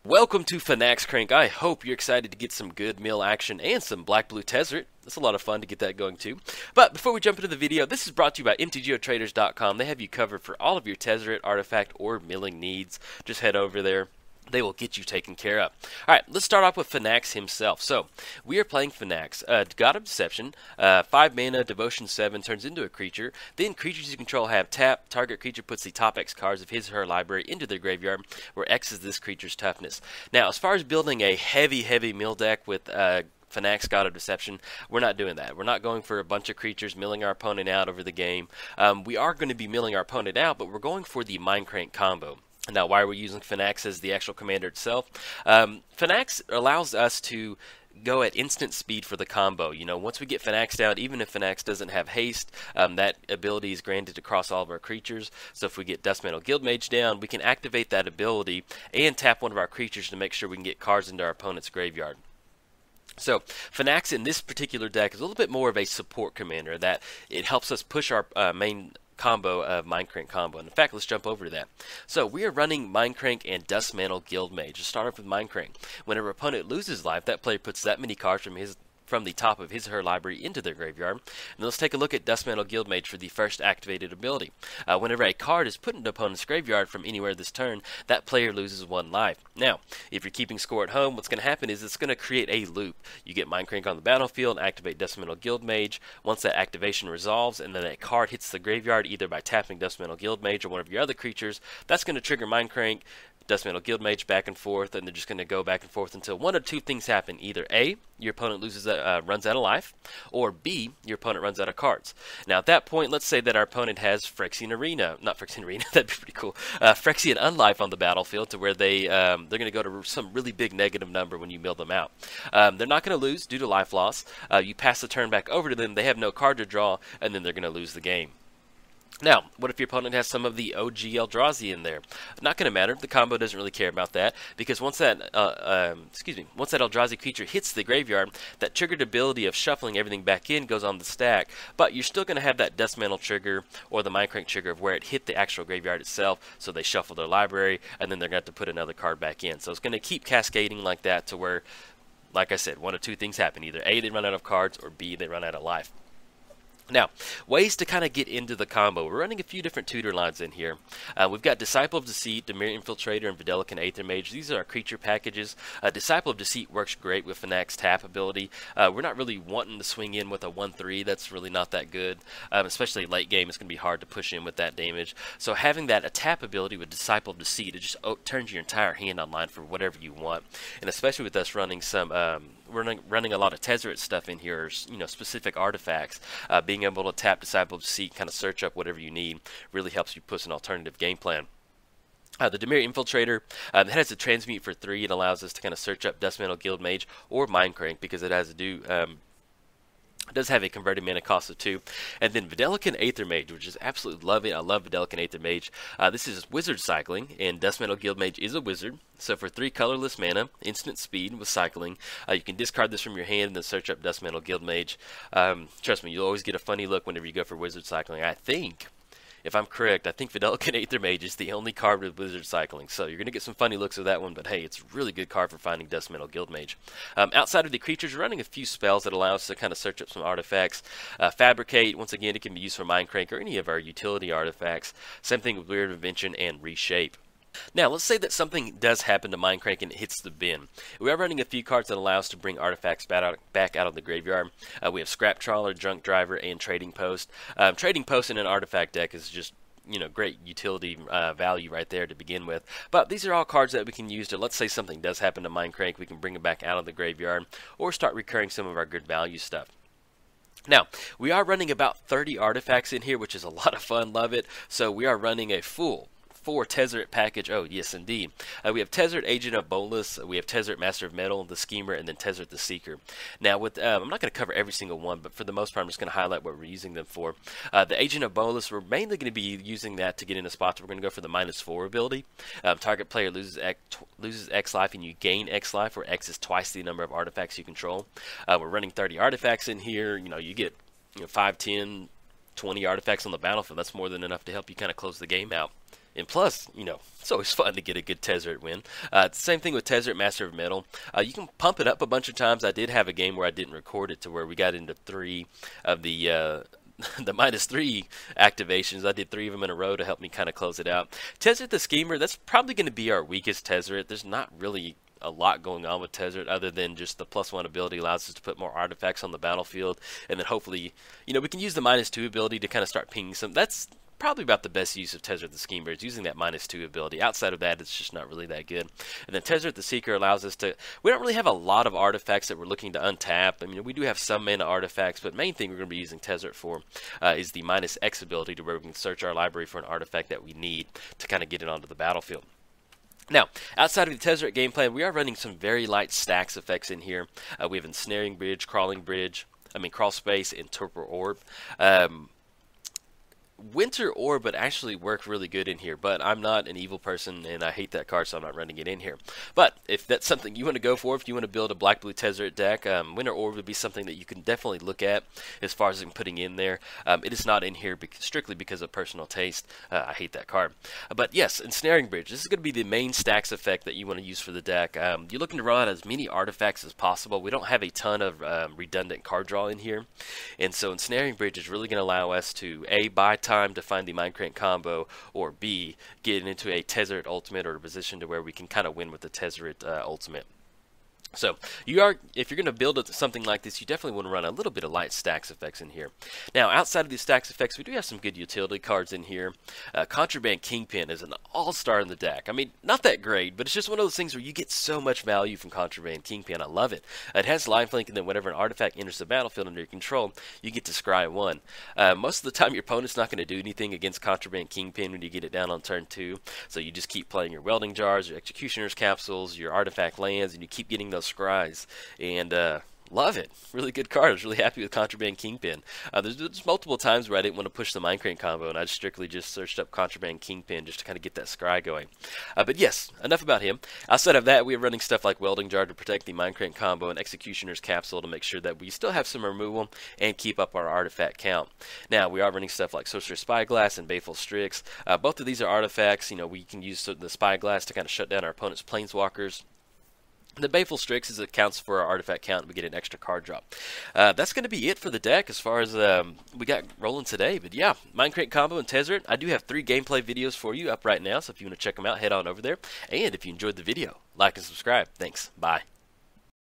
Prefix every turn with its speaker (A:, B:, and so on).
A: Welcome to Phenax Crank. I hope you're excited to get some good mill action and some black blue Tezzeret. It's a lot of fun to get that going too. But before we jump into the video, this is brought to you by mtgeotraders.com. They have you covered for all of your Tezzeret, artifact, or milling needs. Just head over there. They will get you taken care of. Alright, let's start off with Phenax himself. So, we are playing Phenax. God of Deception, 5 mana, Devotion 7, turns into a creature. Then creatures you control have tap. Target creature puts the top X cards of his or her library into their graveyard, where X is this creature's toughness. Now, as far as building a heavy mill deck with Phenax, God of Deception, we're not doing that. We're not going for a bunch of creatures, milling our opponent out over the game. We are going to be milling our opponent out, but we're going for the Mindcrank combo. Now, why are we using Phenax as the actual commander itself? Phenax allows us to go at instant speed for the combo. You know, once we get Phenax down, even if Phenax doesn't have haste, that ability is granted across all of our creatures. So if we get Dustmantle Guildmage down, we can activate that ability and tap one of our creatures to make sure we can get cards into our opponent's graveyard. So, Phenax in this particular deck is a little bit more of a support commander, that it helps us push our main combo of Mindcrank combo. And in fact, let's jump over to that. So we are running Mindcrank and Dustmantle Guildmage. Let's start off with Mindcrank. Whenever opponent loses life, that player puts that many cards from the top of his or her library into their graveyard. And let's take a look at Dustmantle Guildmage for the first activated ability. Whenever a card is put into opponent's graveyard from anywhere this turn, that player loses 1 life. Now, if you're keeping score at home, what's going to happen is it's going to create a loop. You get Mindcrank on the battlefield, activate Dustmantle Guildmage. Once that activation resolves and then a card hits the graveyard either by tapping Dustmantle Guildmage or one of your other creatures, that's going to trigger Mindcrank, Dustmantle Guildmage back and forth, and they're just going to go back and forth until one of two things happen. Either A, your opponent runs out of life, or B, your opponent runs out of cards. Now at that point, let's say that our opponent has Phyrexian Arena, not Phyrexian Arena, that'd be pretty cool, Phyrexian Unlife on the battlefield, to where they're going to go to some really big negative number when you mill them out. They're not going to lose due to life loss. You pass the turn back over to them, they have no card to draw, and then they're going to lose the game. Now, what if your opponent has some of the OG Eldrazi in there? Not going to matter. The combo doesn't really care about that, because once that once that Eldrazi creature hits the graveyard, that triggered ability of shuffling everything back in goes on the stack, but you're still going to have that Dustmantle trigger or the Mindcrank trigger of where it hit the actual graveyard itself, so they shuffle their library, and then they're going to have to put another card back in. So it's going to keep cascading like that to where, like I said, one of two things happen. Either A, they run out of cards, or B, they run out of life. Now, ways to kind of get into the combo. We're running a few different tutor lines in here. We've got Disciple of Deceit, Dimir Infiltrator, and Videlican Aether Mage. These are our creature packages. Disciple of Deceit works great with Phenax tap ability. We're not really wanting to swing in with a 1-3. That's really not that good. Especially late game, it's going to be hard to push in with that damage. So having that tap ability with Disciple of Deceit, it just turns your entire hand online for whatever you want. And especially with us running some running a lot of Tezzeret stuff in here, you know, specific artifacts, being able to tap Disciple of Deceit, kind of search up whatever you need, really helps you put an alternative game plan. The Dimir Infiltrator, it has a transmute for 3. It allows us to kind of search up Dustmantle Guildmage or Mindcrank, because it has to do it does have a converted mana cost of 2. And then Videlican Aether Mage, which is absolutely lovely. I love Videlican Aether Mage. This is wizard cycling, and Dustmantle Guildmage is a wizard. So for 3 colorless mana, instant speed with cycling, you can discard this from your hand and then search up Dustmantle Guildmage. Trust me, you'll always get a funny look whenever you go for wizard cycling. I think, if I'm correct, I think Videlican Aether Mage is the only card with wizard cycling. So you're going to get some funny looks with that one, but hey, it's a really good card for finding Dustmantle Guildmage. Outside of the creatures, we're running a few spells that allow us to kind of search up some artifacts. Fabricate, once again, it can be used for Mindcrank or any of our utility artifacts. Same thing with Weird Invention and Reshape. Now, let's say that something does happen to Mindcrank and it hits the bin. We are running a few cards that allow us to bring artifacts back out of the graveyard. We have Scrap Trawler, Junk Driver, and Trading Post. Trading Post in an artifact deck is just, you know, great utility value right there to begin with. But these are all cards that we can use to, let's say something does happen to Mindcrank, we can bring it back out of the graveyard or start recurring some of our good value stuff. Now, we are running about 30 artifacts in here, which is a lot of fun, love it. So we are running a full 4 Tezzeret package. Oh, yes, indeed. We have Tezzeret Agent of Bolas, we have Tezzeret Master of Metal, the Schemer, and then Tezzeret the Seeker. Now, with I'm not going to cover every single one, but for the most part, I'm just going to highlight what we're using them for. The Agent of Bolas, we're mainly going to be using that to get into spots. We're going to go for the -4 ability. Target player loses X life, and you gain X life, where X is twice the number of artifacts you control. We're running 30 artifacts in here. You know, you get 5, 10, 20 artifacts on the battlefield. That's more than enough to help you kind of close the game out. And plus, you know, it's always fun to get a good Tezzeret win. Same thing with Tezzeret Master of Metal. You can pump it up a bunch of times. I did have a game where I didn't record it to where we got into 3 of the the -3 activations. I did 3 of them in a row to help me kind of close it out. Tezzeret the Schemer, that's probably going to be our weakest Tezzeret. There's not really a lot going on with Tezzeret other than just the +1 ability allows us to put more artifacts on the battlefield, and then hopefully, you know, we can use the -2 ability to kind of start pinging some. That's probably about the best use of Tezzeret the Schemer, is using that -2 ability. Outside of that, it's just not really that good. And then Tezzeret the Seeker allows us to, we don't really have a lot of artifacts that we're looking to untap. I mean, we do have some mana artifacts, but main thing we're going to be using Tezzeret for is the -X ability, to where we can search our library for an artifact that we need to kind of get it onto the battlefield. Now, outside of the Tezzeret game plan, we are running some very light stacks effects in here. We have Ensnaring Bridge, Crawl Space, and Torpor Orb. Winter Orb would actually work really good in here, but I'm not an evil person and I hate that card, so I'm not running it in here. But if that's something you want to go for, if you want to build a black-blue Tezzeret deck, Winter Orb would be something that you can definitely look at as far as putting in there. It is not in here strictly because of personal taste. I hate that card. But yes, Ensnaring Bridge. This is going to be the main stacks effect that you want to use for the deck. You're looking to run as many artifacts as possible. We don't have a ton of redundant card draw in here, and so Ensnaring Bridge is really going to allow us to A, buy time to find the Mindcrank combo, or B, get into a Tezzeret ultimate or a position to where we can kind of win with the Tezzeret ultimate. So, if you're going to build something like this, you definitely want to run a little bit of light stacks effects in here. Now, outside of these stacks effects, we do have some good utility cards in here. Contraband Kingpin is an all-star in the deck. I mean, not that great, but it's just one of those things where you get so much value from Contraband Kingpin. I love it. It has lifelink, and then whenever an artifact enters the battlefield under your control, you get to scry 1. Most of the time, your opponent's not going to do anything against Contraband Kingpin when you get it down on turn 2, so you just keep playing your Welding Jars, your Executioner's Capsules, your Artifact Lands, and you keep getting those scries, and love it. Really good card. I was really happy with Contraband Kingpin. There's multiple times where I didn't want to push the Mindcrank combo, and I strictly just searched up Contraband Kingpin just to kind of get that scry going. But yes, enough about him. Outside of that, we are running stuff like Welding Jar to protect the Mindcrank combo and Executioner's Capsule to make sure that we still have some removal and keep up our artifact count. Now, we are running stuff like Sorcerer's Spyglass and Baleful Strix. Both of these are artifacts. You know, we can use the Spyglass to kind of shut down our opponent's Planeswalkers. The Baleful Strix accounts for our artifact count, and we get an extra card drop. That's going to be it for the deck as far as we got rolling today. But yeah, Mindcrank combo and Tezzeret. I do have 3 gameplay videos for you up right now, so if you want to check them out, head on over there. And if you enjoyed the video, like and subscribe. Thanks. Bye.